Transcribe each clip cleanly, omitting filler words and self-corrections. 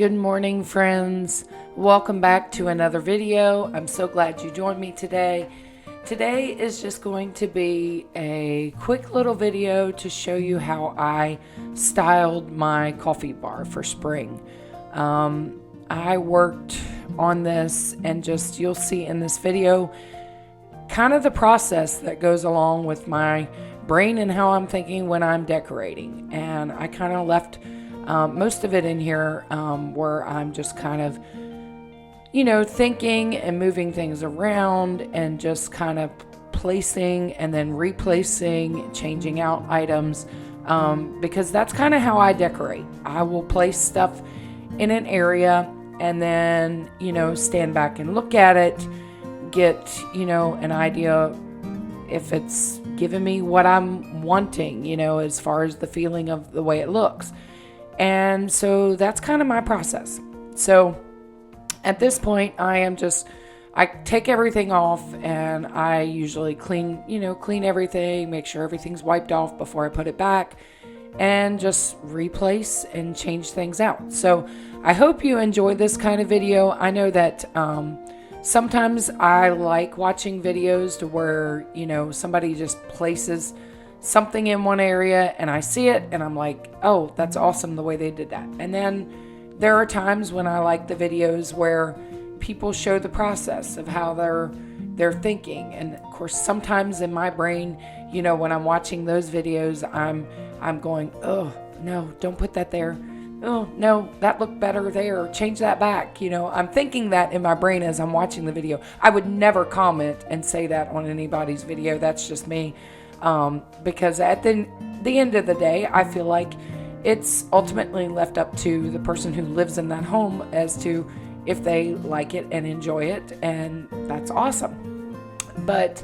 Good morning, friends. Welcome back to another video. I'm so glad you joined me today. Today is just going to be a quick little video to show you how I styled my coffee bar for spring. I worked on this, and just you'll see in this video kind of the process that goes along with my brain and how I'm thinking when I'm decorating. And I kind of left most of it in here where I'm just kind of, thinking and moving things around and just kind of placing and then replacing, changing out items, because that's kind of how I decorate. I will place stuff in an area and then, stand back and look at it, get, an idea if it's giving me what I'm wanting, as far as the feeling of the way it looks. And so that's kind of my process. So at this point, I take everything off, and I usually clean everything, make sure everything's wiped off before I put it back, and just replace and change things out. So I hope you enjoy this kind of video. I know that sometimes I like watching videos to where, somebody just places something in one area and I see it and I'm like, oh, that's awesome the way they did that. And then there are times when I like the videos where people show the process of how they're thinking. And of course, sometimes in my brain, when I'm watching those videos, I'm going, oh no, don't put that there. Oh no, that looked better there. Change that back. I'm thinking that in my brain as I'm watching the video. I would never comment and say that on anybody's video. That's just me. Because at the end of the day, I feel like it's ultimately left up to the person who lives in that home as to if they like it and enjoy it, and that's awesome. But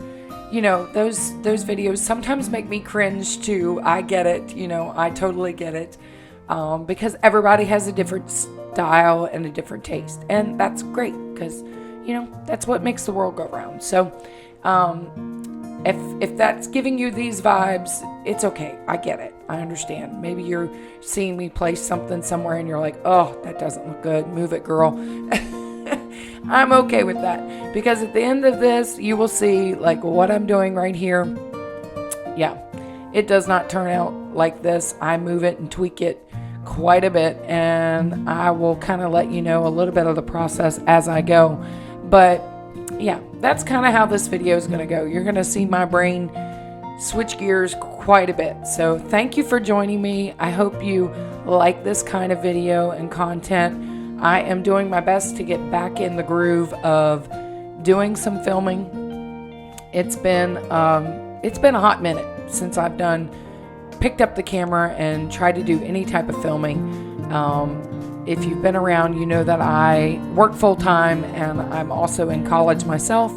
those videos sometimes make me cringe too. I get it. I totally get it, because everybody has a different style and a different taste, and that's great because that's what makes the world go round. So If that's giving you these vibes, it's okay. I get it. I understand. Maybe you're seeing me place something somewhere and you're like, oh, that doesn't look good. Move it, girl. I'm okay with that, because at the end of this, you will see like what I'm doing right here. Yeah, it does not turn out like this. I move it and tweak it quite a bit, and I will kind of let you know a little bit of the process as I go. But yeah, that's kind of how this video is going to go. You're going to see my brain switch gears quite a bit. So thank you for joining me. I hope you like this kind of video and content. I am doing my best to get back in the groove of doing some filming. It's been a hot minute since I've picked up the camera and tried to do any type of filming. If you've been around, you know that I work full-time and I'm also in college myself.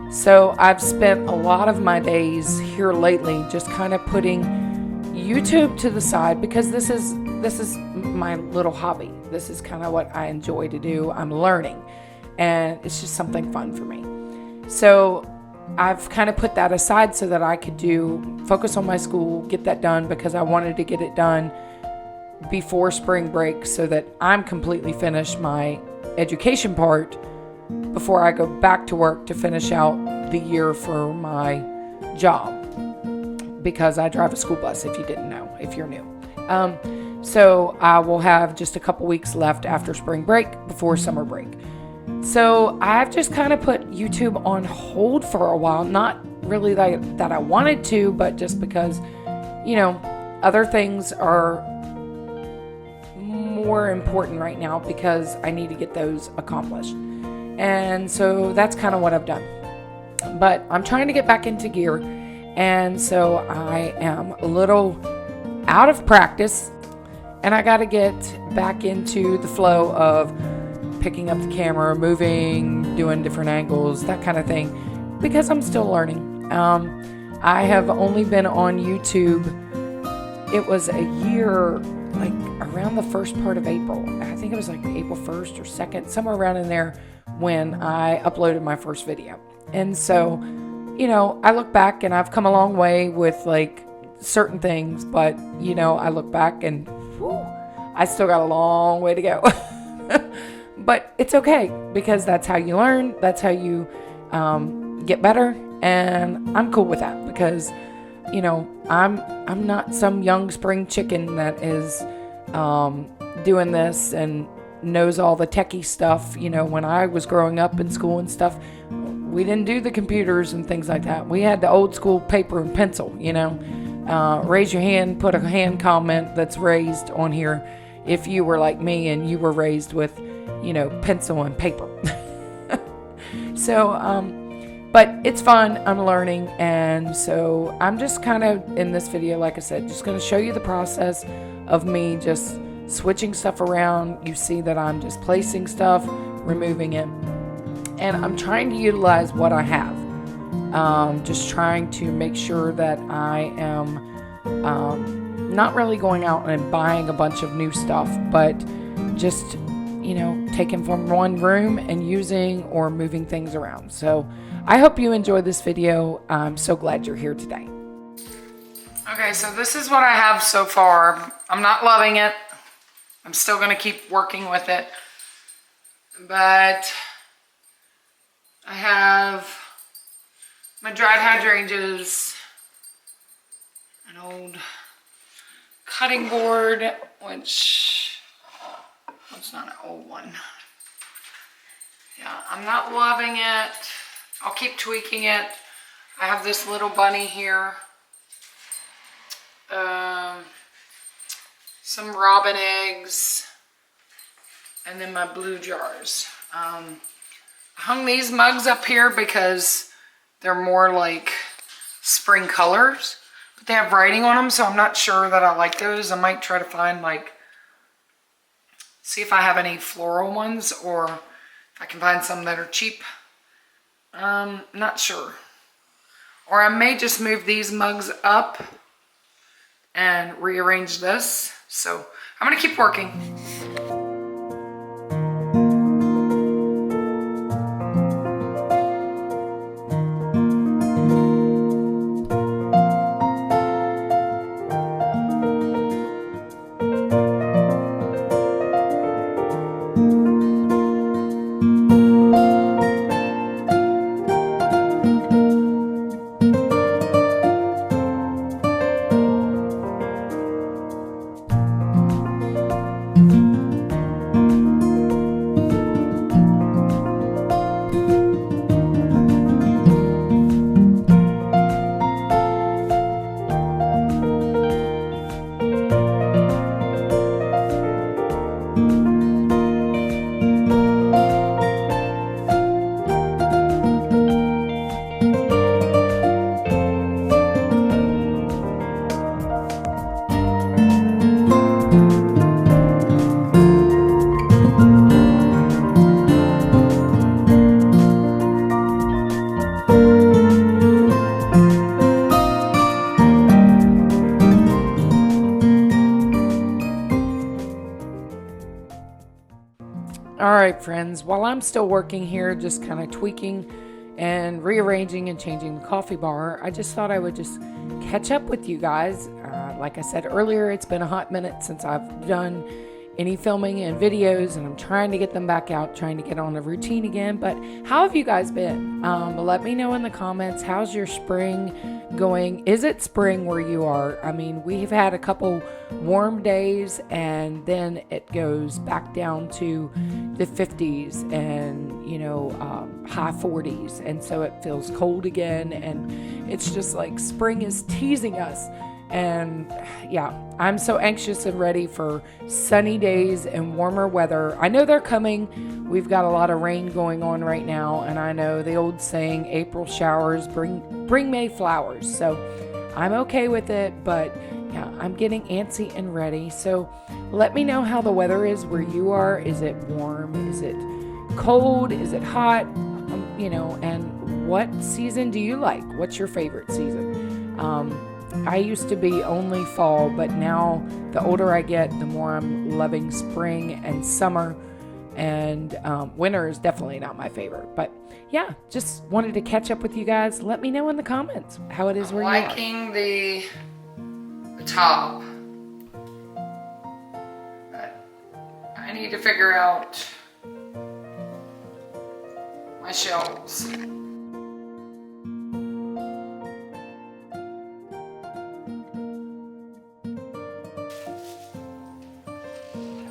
So I've spent a lot of my days here lately just kind of putting YouTube to the side, because this is my little hobby. This is kind of what I enjoy to do. I'm learning, and it's just something fun for me. So I've kind of put that aside so that I could focus on my school, get that done, because I wanted to get it done before spring break so that I'm completely finished my education part before I go back to work to finish out the year for my job, because I drive a school bus, if you didn't know, if you're new. So I will have just a couple weeks left after spring break before summer break. So I've just kind of put YouTube on hold for a while, not really that I wanted to, but just because, other things are more important right now because I need to get those accomplished. And so that's kind of what I've done. But I'm trying to get back into gear, and so I am a little out of practice, and I got to get back into the flow of picking up the camera, moving, doing different angles, that kind of thing, because I'm still learning. I have only been on YouTube, it was a year, like around the first part of April. I think it was like April 1st or 2nd, somewhere around in there, when I uploaded my first video. And so, I look back and I've come a long way with like certain things, but I look back and I still got a long way to go. But it's okay, because that's how you learn. That's how you get better. And I'm cool with that, because, you know, I'm not some young spring chicken that is doing this and knows all the techie stuff. You know, when I was growing up in school and stuff, we didn't do the computers and things like that. We had the old school paper and pencil, you know. Raise your hand, put a hand comment that's raised on here if you were like me and you were raised with, you know, pencil and paper. So, but it's fun. I'm learning. And so I'm just kind of in this video, like I said, just going to show you the process of me just switching stuff around. You see that I'm just placing stuff, removing it, and I'm trying to utilize what I have. Just trying to make sure that I am not really going out and buying a bunch of new stuff, but just, you know, taking from one room and using or moving things around. So I hope you enjoyed this video. I'm so glad you're here today. Okay, so this is what I have so far. I'm not loving it. I'm still going to keep working with it. But I have my dried hydrangeas, an old cutting board, which it's not an old one. Yeah, I'm not loving it. I'll keep tweaking it. I have this little bunny here. Some robin eggs, and then my blue jars. I hung these mugs up here because they're more like spring colors, but they have writing on them, so I'm not sure that I like those. I might try to find, like, see if I have any floral ones, or if I can find some that are cheap. Not sure. Or I may just move these mugs up and rearrange this. So I'm gonna keep working. Alright friends, while I'm still working here, just kind of tweaking and rearranging and changing the coffee bar, I just thought I would just catch up with you guys. Like I said earlier, it's been a hot minute since I've done any filming and videos, and I'm trying to get them back out, trying to get on a routine again. But how have you guys been? Let me know in the comments. How's your spring going? Is it spring where you are? I mean, we've had a couple warm days, and then it goes back down to the 50s and, you know, high 40s. And so it feels cold again, and it's just like spring is teasing us. And yeah, I'm so anxious and ready for sunny days and warmer weather. I know they're coming. We've got a lot of rain going on right now, and I know the old saying, April showers bring May flowers. So I'm okay with it, but yeah, I'm getting antsy and ready. So let me know how the weather is where you are. Is it warm? Is it cold? Is it hot? You know, and what season do you like? What's your favorite season? I used to be only fall, but now the older I get, the more I'm loving spring and summer, and winter is definitely not my favorite. But yeah, just wanted to catch up with you guys. Let me know in the comments how it is where you are. Liking the top. I need to figure out my shelves. I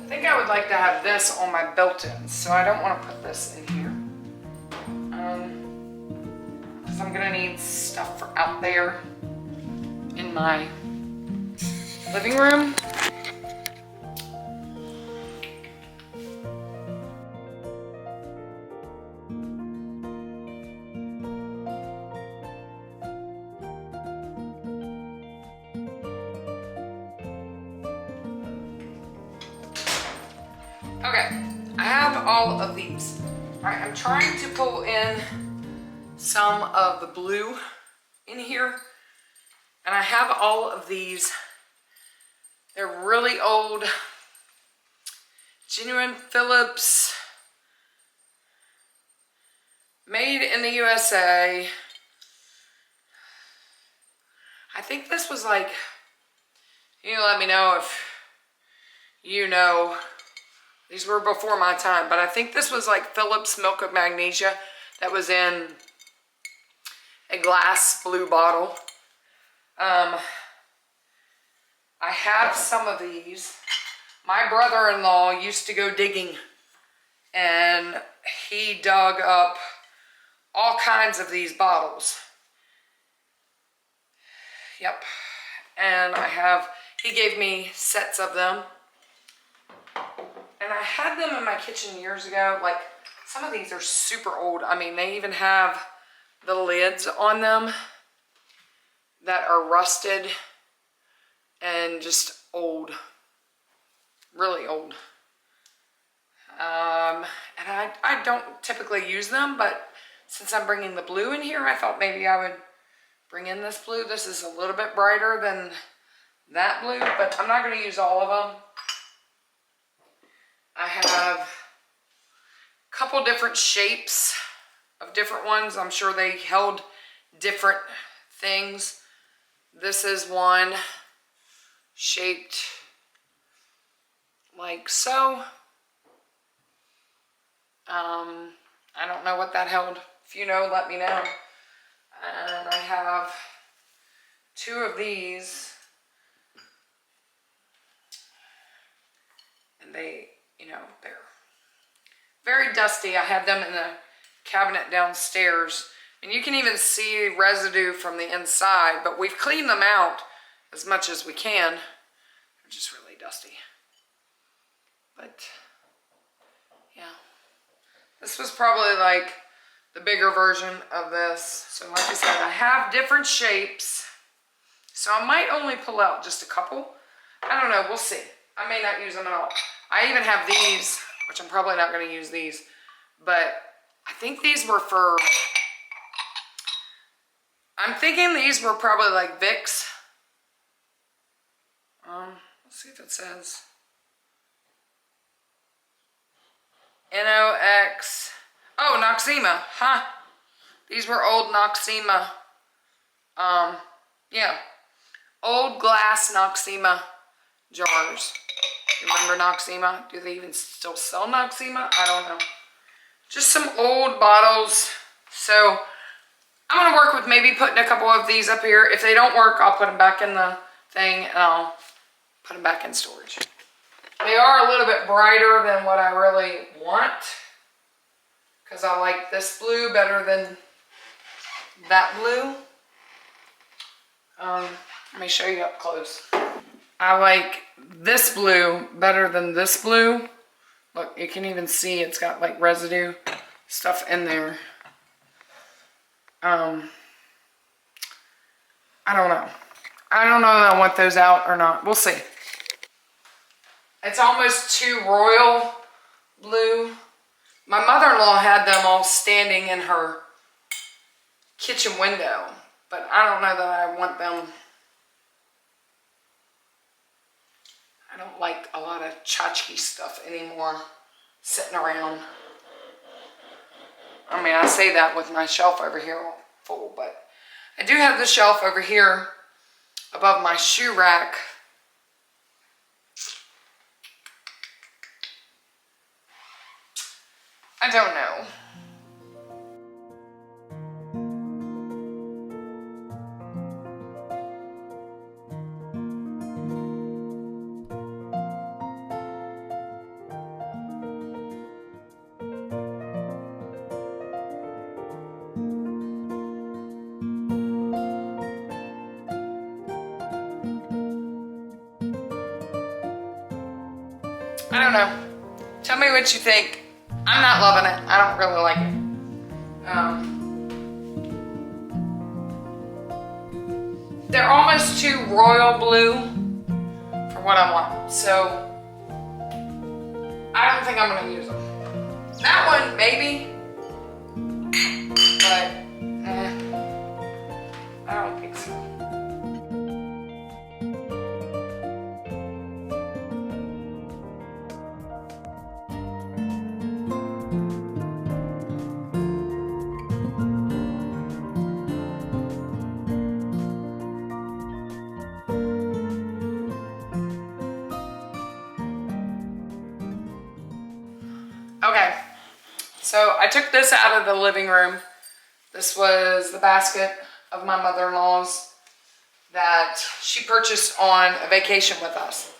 think I would like to have this on my built-ins, so I don't want to put this in here. Because I'm gonna need stuff for out there in my living room. Okay, I have all of these. All right, I'm trying to pull in some of the blue in here, and I have all of these. They're really old, genuine Philips, made in the USA. I think this was like, you let me know if you know. These were before my time, but I think this was like Philips Milk of Magnesia that was in a glass blue bottle. I have some of these. My brother-in-law used to go digging, and he dug up all kinds of these bottles. Yep. And he gave me sets of them. And I had them in my kitchen years ago. Like, some of these are super old. I mean, they even have the lids on them that are rusted and just old. Really old. And I don't typically use them, but since I'm bringing the blue in here, I thought maybe I would bring in this blue. This is a little bit brighter than that blue, but I'm not going to use all of them. I have a couple different shapes of different ones. I'm sure they held different things. This is one shaped like so. I don't know what that held. If you know, let me know. And I have two of these. And they, they're very dusty. I have them in the cabinet downstairs. And you can even see residue from the inside, but we've cleaned them out as much as we can. They're just really dusty. But, yeah. This was probably like the bigger version of this. So like I said, I have different shapes. So I might only pull out just a couple. I don't know, we'll see. I may not use them at all. I even have these, which I'm probably not going to use these, but I think these were for, I'm thinking these were probably like Vicks. Let's see if it says. NOX. Oh, Noxzema, huh? These were old Noxzema. Yeah. Old glass Noxzema jars. Remember Noxzema? Do they even still sell Noxzema? I don't know. Just some old bottles. So I'm going to work with maybe putting a couple of these up here. If they don't work, I'll put them back in the thing and I'll put them back in storage. They are a little bit brighter than what I really want, because I like this blue better than that blue. Let me show you up close. I like this blue better than this blue. Look, you can even see it's got like residue stuff in there. I don't know. I don't know if I want those out or not. We'll see. It's almost too royal blue. My mother-in-law had them all standing in her kitchen window, but I don't know that I want them. I don't like a lot of tchotchke stuff anymore sitting around. I mean, I say that with my shelf over here all full, but I do have the shelf over here above my shoe rack. I don't know. I don't know. Tell me what you think. I'm not loving it. I don't really like it. They're almost too royal blue for what I want. So I don't think I'm gonna use them. That one, maybe. But I don't think so. Okay, so I took this out of the living room. This was the basket of my mother-in-law's that she purchased on a vacation with us.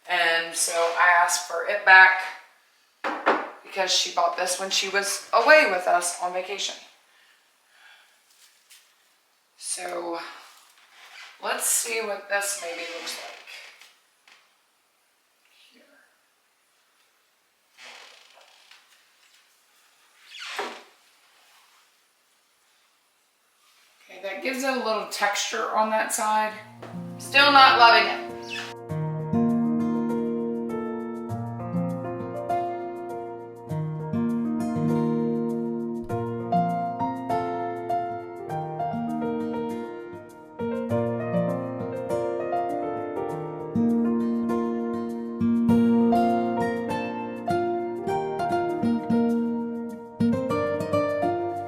And so I asked for it back because she bought this when she was away with us on vacation. So let's see what this maybe looks like. That gives it a little texture on that side. Still not loving it.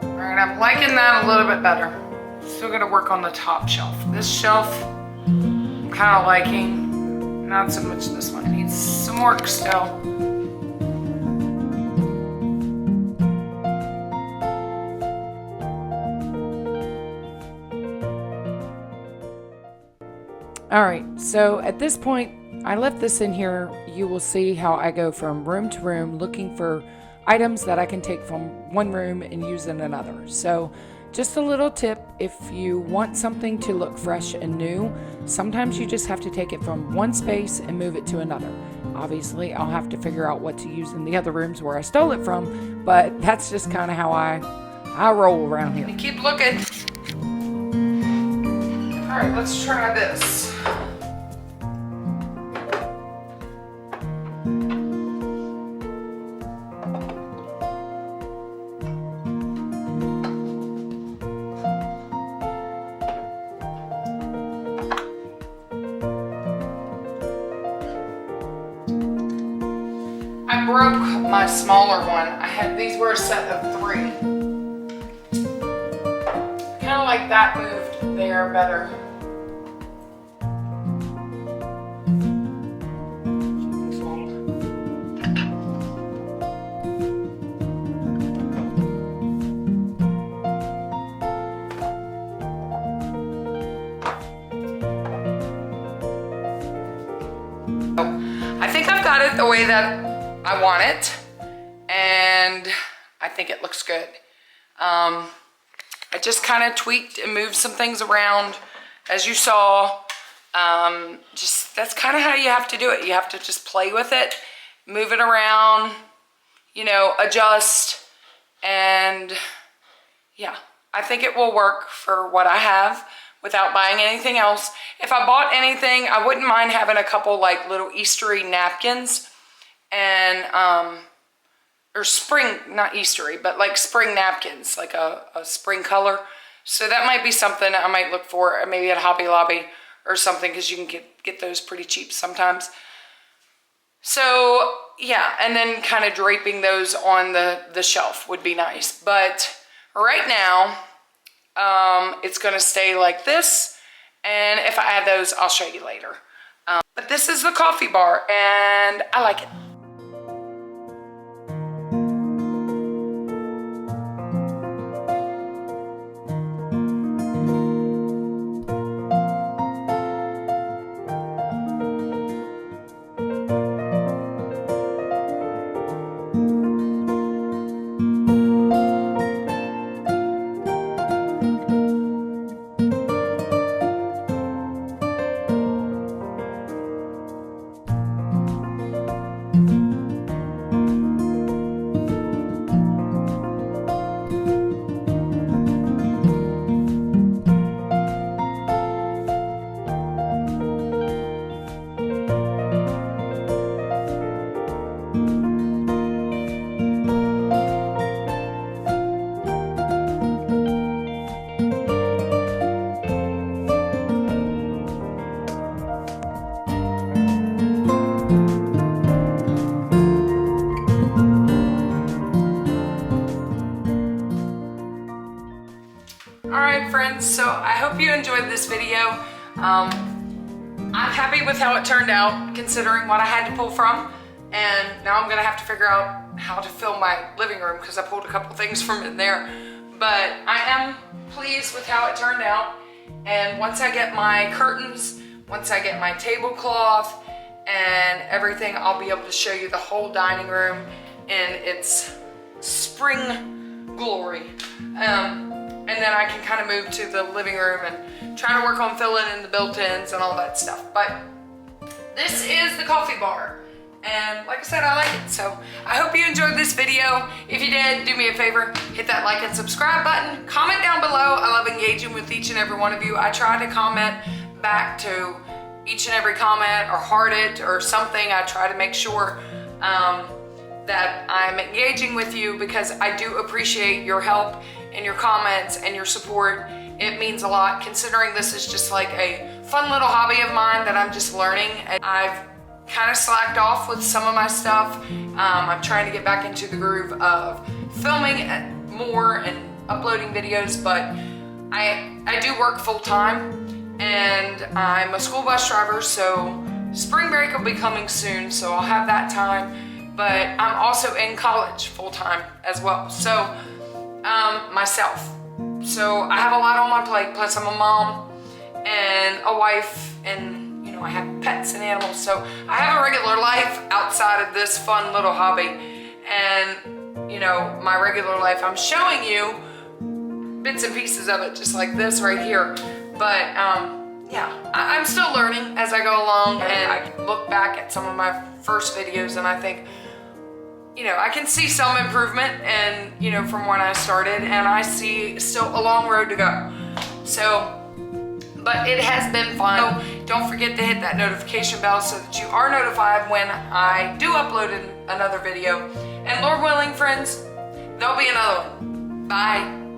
All right, I'm liking that a little bit better. Still gotta work on the top shelf. This shelf, I'm kind of liking. Not so much this one. Needs some work still. All right, so at this point, I left this in here. You will see how I go from room to room looking for items that I can take from one room and use in another. So just a little tip, if you want something to look fresh and new, sometimes you just have to take it from one space and move it to another. Obviously, I'll have to figure out what to use in the other rooms where I stole it from, but that's just kind of how I roll around here. Keep looking. All right, let's try this. I broke my smaller one. These were a set of 3. Kind of like that moved there better. I think I've got it the way that I want it, and I think it looks good. I just kind of tweaked and moved some things around, as you saw. Just that's kind of how you have to do it. You have to just play with it, move it around, you know, adjust, and yeah, I think it will work for what I have without buying anything else. If I bought anything, I wouldn't mind having a couple like little Eastery napkins and or spring, not Eastery, but like spring napkins, like a spring color. So that might be something I might look for, maybe at Hobby Lobby or something, because you can get those pretty cheap sometimes. So yeah, and then kind of draping those on the shelf would be nice. But right now, it's gonna stay like this, and if I add those, I'll show you later. But this is the coffee bar, and I like it. I'm happy with how it turned out, considering what I had to pull from. And now I'm gonna have to figure out how to fill my living room because I pulled a couple things from in there. But I am pleased with how it turned out. And once I get my curtains, once I get my tablecloth and everything, I'll be able to show you the whole dining room in its spring glory. And then I can kind of move to the living room and try to work on filling in the built-ins and all that stuff. But this is the coffee bar. And like I said, I like it. So I hope you enjoyed this video. If you did, do me a favor, hit that like and subscribe button. Comment down below. I love engaging with each and every one of you. I try to comment back to each and every comment or heart it or something. I try to make sure that I'm engaging with you because I do appreciate your help and your comments and your support. It means a lot, considering this is just like a fun little hobby of mine that I'm just learning. And I've kind of slacked off with some of my stuff. I'm trying to get back into the groove of filming more and uploading videos, but I do work full time and I'm a school bus driver, so spring break will be coming soon, so I'll have that time. But I'm also in college full time as well, so myself. So I have a lot on my plate, plus I'm a mom and a wife, and you know, I have pets and animals, so I have a regular life outside of this fun little hobby. And you know, my regular life, I'm showing you bits and pieces of it, just like this right here. But yeah, I'm still learning as I go along, and I look back at some of my first videos and I think, you know, I can see some improvement, and you know, from when I started, and I see still a long road to go. So, but it has been fun. So don't forget to hit that notification bell so that you are notified when I do upload another video. And Lord willing, friends, there'll be another one. Bye.